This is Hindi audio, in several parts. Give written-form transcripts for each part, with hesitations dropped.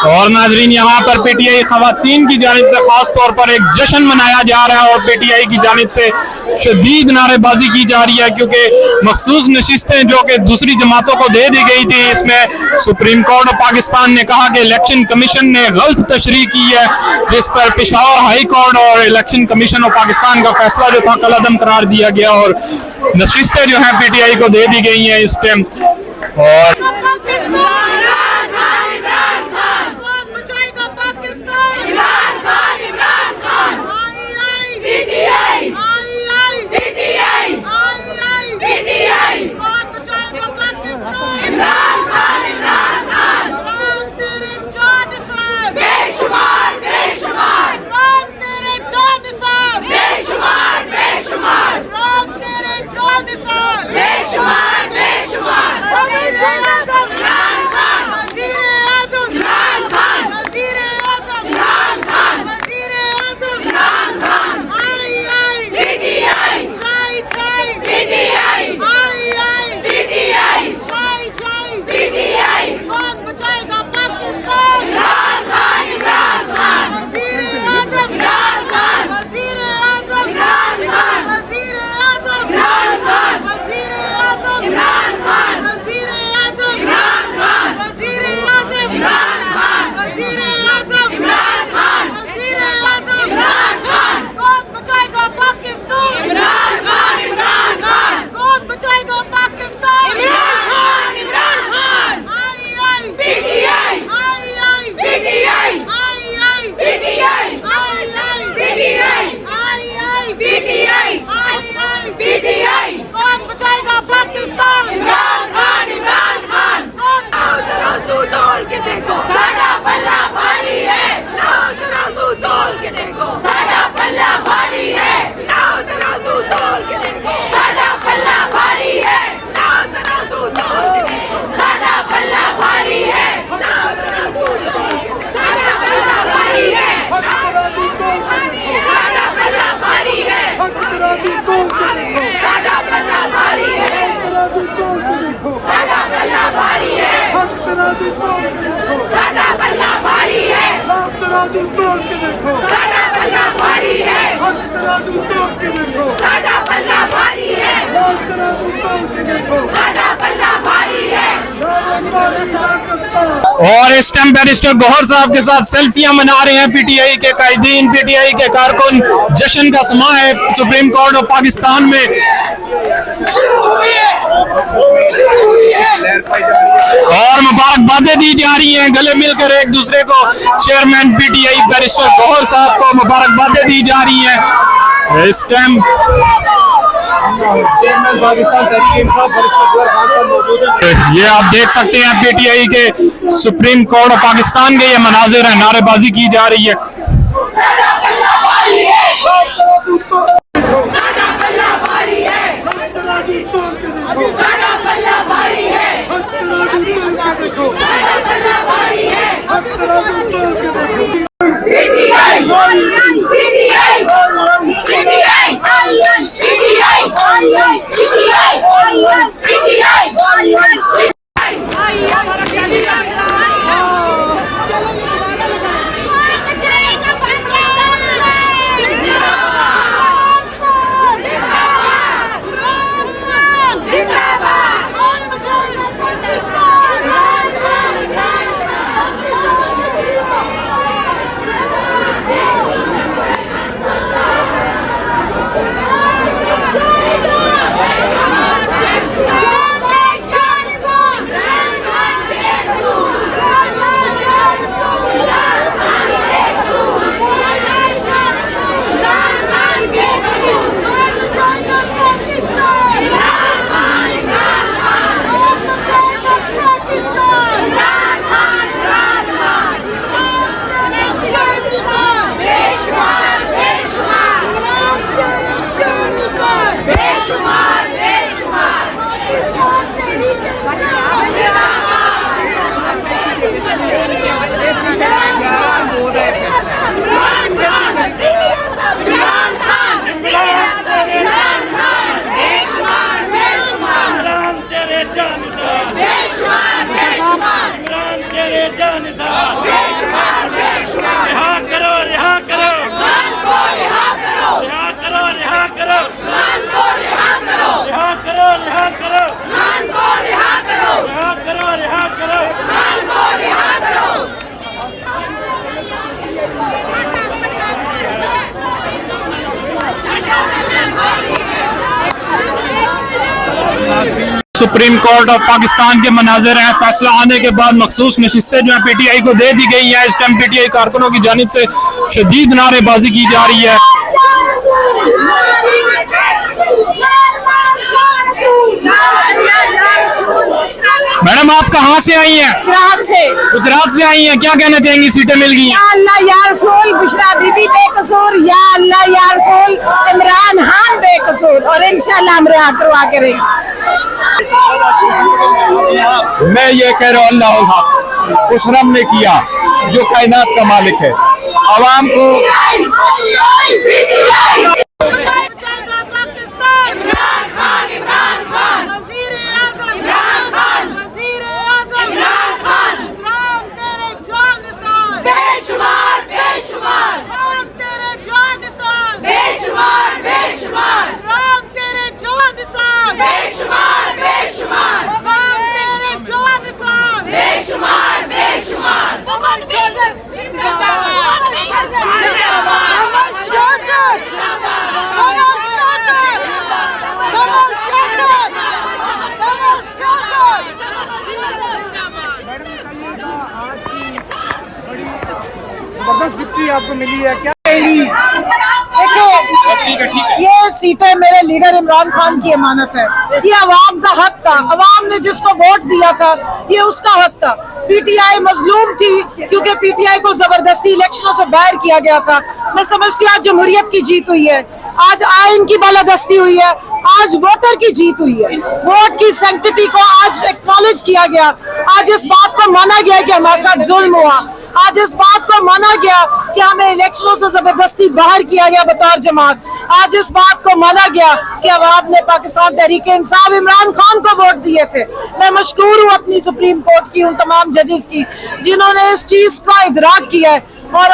और नाजरीन यहाँ पर पीटीआई खवातीन की जानिब से खास तौर पर एक जश्न मनाया जा रहा है और पीटीआई की जानिब से शदीद नारेबाजी की जा रही है, क्योंकि मखसूस नशिस्तें जो कि दूसरी जमातों को दे दी गई थी, इसमें सुप्रीम कोर्ट ऑफ पाकिस्तान ने कहा कि इलेक्शन कमीशन ने गलत तशरीह की है, जिस पर पेशावर हाई कोर्ट और इलेक्शन कमीशन ऑफ पाकिस्तान का फैसला जो था कलअदम करार दिया गया और नशिस्तें जो है पीटीआई को दे दी गई हैं इस टाइम। और और इस टाइम बैरिस्टर गौहर साहब के साथ सेल्फियां मना रहे हैं पीटीआई के कायदीन, पीटीआई के कारकुन। जश्न का समा है सुप्रीम कोर्ट ऑफ पाकिस्तान में और मुबारकबादें दी जा रही हैं, गले मिलकर एक दूसरे को चेयरमैन पीटीआई बैरिस्टर गौहर साहब को मुबारकबादें दी जा रही हैं। इस टाइम ये आप देख सकते हैं पीटीआई के सुप्रीम कोर्ट ऑफ पाकिस्तान के ये मनाजिर है, नारेबाजी की जा रही है। सुप्रीम कोर्ट ऑफ पाकिस्तान के मनाजिर हैं। फैसला आने के बाद मखसूस नशिस्तें जो है PTI को दे दी गई हैं। इस टाइम PTI कारकुनों की जानिब से शदीद नारेबाजी की जा रही है। मैडम आप कहाँ से आई हैं? गुजरात से आई हैं। क्या कहना चाहेंगी? सीटें मिल गई हैं। या अल्लाह या रसूल, बुशरा बीबी बेकसूर, या अल्लाह या रसूल, इमरान खान बेकसूर, और इंशाल्लाह हम रिहा करवा के रहेंगे। मैं ये कह रहा हूँ, अल्लाह उस रब ने किया जो कायनात का मालिक है। आवाम को जबरदस्त विक्ट्री आपको मिली है, क्या देखिए, ये सीटें मेरे लीडर इमरान खान की अमानत है। ये अवाम का हक था, अवाम ने जिसको वोट दिया था ये उसका हक था। PTI मजलूम थी क्योंकि PTI को जबरदस्ती इलेक्शनों से बाहर किया गया था। मैं समझती हूँ आज जमहूरियत की जीत हुई है, आज आइन की बालादस्ती हुई है, आज वोटर की जीत हुई है। वोट की सैंक्टिटी को आज एक्नॉलेज किया गया। आज इस बात को माना गया कि हमारे साथ जुल्म हुआ। आज इस बात को माना गया कि हमें इलेक्शनों से जबरदस्ती बाहर किया गया बतौर जमात। आज इस बात को माना गया कि अवाम ने पाकिस्तान तहरीक-ए-इंसाफ इमरान खान को वोट दिए थे। मैं मशकूर हूँ अपनी सुप्रीम कोर्ट की, उन तमाम जजेस की जिन्होंने इस चीज का इदराक किया है और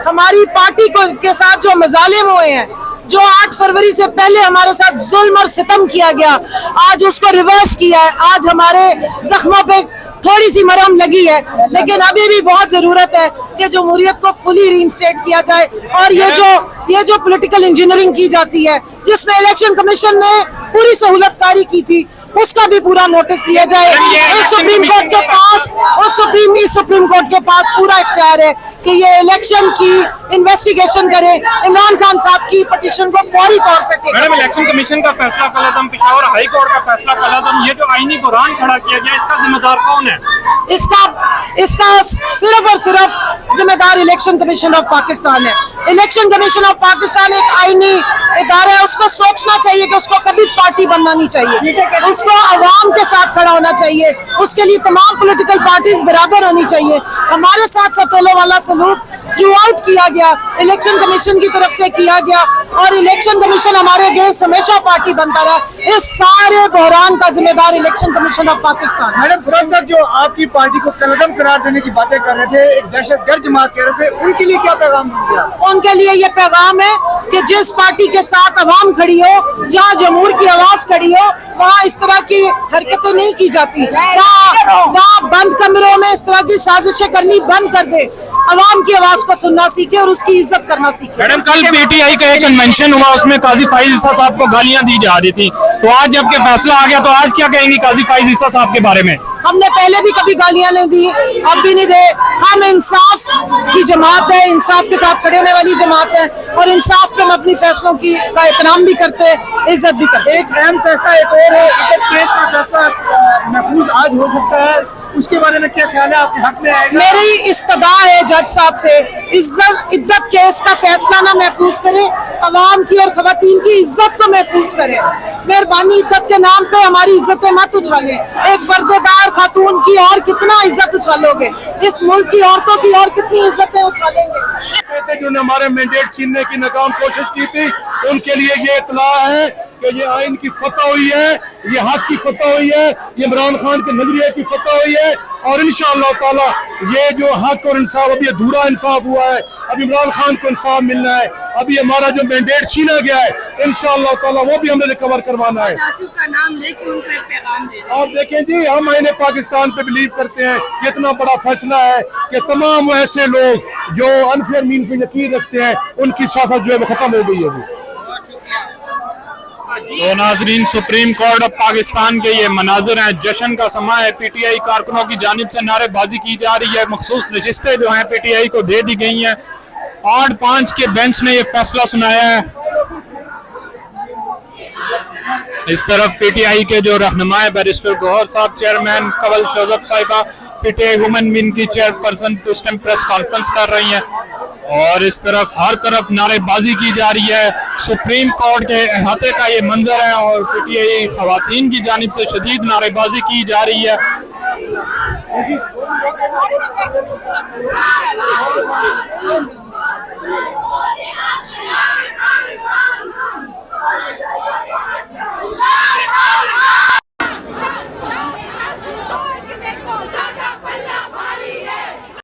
हमारी पार्टी के साथ जो मजालिम हुए हैं, जो 8 फरवरी से पहले हमारे साथ जुल्म और सितम किया गया, आज उसको रिवर्स किया है। आज हमारे जख्मों पे थोड़ी सी मरहम लगी है, लेकिन अभी भी बहुत जरूरत है कि जमहूरियत को फुली रीइंस्टेट किया जाए। और ये जो पॉलिटिकल इंजीनियरिंग की जाती है, जिसमें इलेक्शन कमीशन ने पूरी सहूलतकारी की थी, उसका भी पूरा नोटिस लिया जाए। इस सुप्रीम कोर्ट के पास पूरा इख्तियार है कि ये इलेक्शन की इन्वेस्टिगेशन करे, इमरान खान साहब की पिटीशन को फौरी तौर पर टेक। मैडम, इलेक्शन कमीशन का फैसला कलअदम, पेशावर हाई कोर्ट का फैसला कलअदम, ये जो आईनी बुरान खड़ा किया गया, इसका जिम्मेदार कौन है? इसका सिर्फ और सिर्फ जिम्मेदार इलेक्शन कमीशन ऑफ पाकिस्तान है। इलेक्शन कमीशन ऑफ पाकिस्तान एक आईनी इदारा है, उसको सोचना चाहिए कि उसको कभी पार्टी बनना नहीं चाहिए, उसको अवाम के साथ खड़ा होना चाहिए, उसके लिए तमाम पॉलिटिकल पार्टीज बराबर होनी चाहिए। हमारे साथ सतेलों वाला सलूक थ्रू आउट किया गया, इलेक्शन कमीशन की तरफ से किया गया, और इलेक्शन कमीशन हमारे अगेंस्ट हमेशा पार्टी बनता रहा। इस सारे बहरान का जिम्मेदार election commission of Pakistan. Madam, Firoz तक जो आपकी पार्टी को कलअदम करार देने की बातें कर रहे थे, एक दहशतगर्द जमात कह रहे थे, उनके लिए क्या पैगाम दिया? उनके लिए ये पैगाम है कि जिस पार्टी के साथ अवाम खड़ी हो, जहाँ जमहूर की आवाज खड़ी हो, वहाँ इस तरह की हरकतें नहीं की जाती। वहाँ बंद कमरों में इस तरह की साजिशें करनी बंद कर दे, अवाम की आवाज को सुनना सीखे और उसकी इज्जत करना सीखे। मैडम, कल PTI का एक कन्वेंशन हुआ, उसमें काजी फाइज ईसा साहब को गालियां दी जा रही थी, तो आज जबकि फैसला आ गया, तो आज क्या कहेंगी काजी फाइज ईसा साहब के बारे में? हमने पहले भी कभी गालियां नहीं दी, अब भी नहीं दे। हम इंसाफ की जमात है, इंसाफ के साथ खड़े होने वाली जमात है, और इंसाफ पे हम अपनी फैसलों का एहतराम भी करते हैं, इज्जत भी करते हैं। एक अहम फैसला एक और है, इद्दत केस का फैसला महफूज आज हो सकता है, उसके बारे में क्या ख्याल है? आपके हक में आएगा? मेरी इस्तदा है जज साहब से, इद्दत केस का फैसला ना महफूज करे, अवाम की और खवातीन की इज्जत को महफूज करे। मेहरबानी, इद्दत के नाम पे हमारी इज्जतें मत उछाले। एक पर्देदार खातून की और कितना इज्जत उछालोगे, इस मुल्क की औरतों की और कितनी इज्जतें उछालेंगे। जिन्होंने हमारे मैंडेट छीनने की नाकाम कोशिश की थी, उनके लिए ये इतला है कि ये आइन की फतह हुई है, ये हक की फतह हुई है, ये इमरान खान के नजरिए की फतह हुई है, और इंशाअल्लाह ताला ये जो हक और इंसाफ, अभी अधूरा इंसाफ हुआ है, अभी इमरान खान को इंसाफ मिलना है, अभी हमारा जो मैंडेट छीना गया है, इंशाअल्लाह ताला वो भी हमें रिकवर करवाना है। का नाम लेके उनको एक पैगाम दे और देखें जी, हम आईने पाकिस्तान पे बिलीव करते हैं, ये इतना बड़ा फैसला है कि तमाम ऐसे लोग जो अनफेयर मीन पे यकीन रखते हैं, उनकी सियासत जो है वो खत्म हो गई है। तो नाजरीन, सुप्रीम कोर्ट ऑफ पाकिस्तान के ये मनाजिर हैं, जश्न का समा है। पीटीआई कारकुनों की जानिब से नारेबाजी की जा रही है। मखसूस नशिस्तें जो हैं पीटीआई को दे दी गई हैं। 8-5 के बेंच ने ये फैसला सुनाया है। इस तरफ पीटीआई के जो रहनुमा बैरिस्टर गौहर साहब, चेयरमैन कंवल शोजब साहिबा, पीटीआई वुमेन विंग की चेयरपर्सन इस टाइम प्रेस कॉन्फ्रेंस कर रही हैं। और इस तरफ हर तरफ नारेबाजी की जा रही है। सुप्रीम कोर्ट के अहाते का ये मंजर है और पीटीआई खवातीन की जानिब से शदीद नारेबाजी की जा रही है।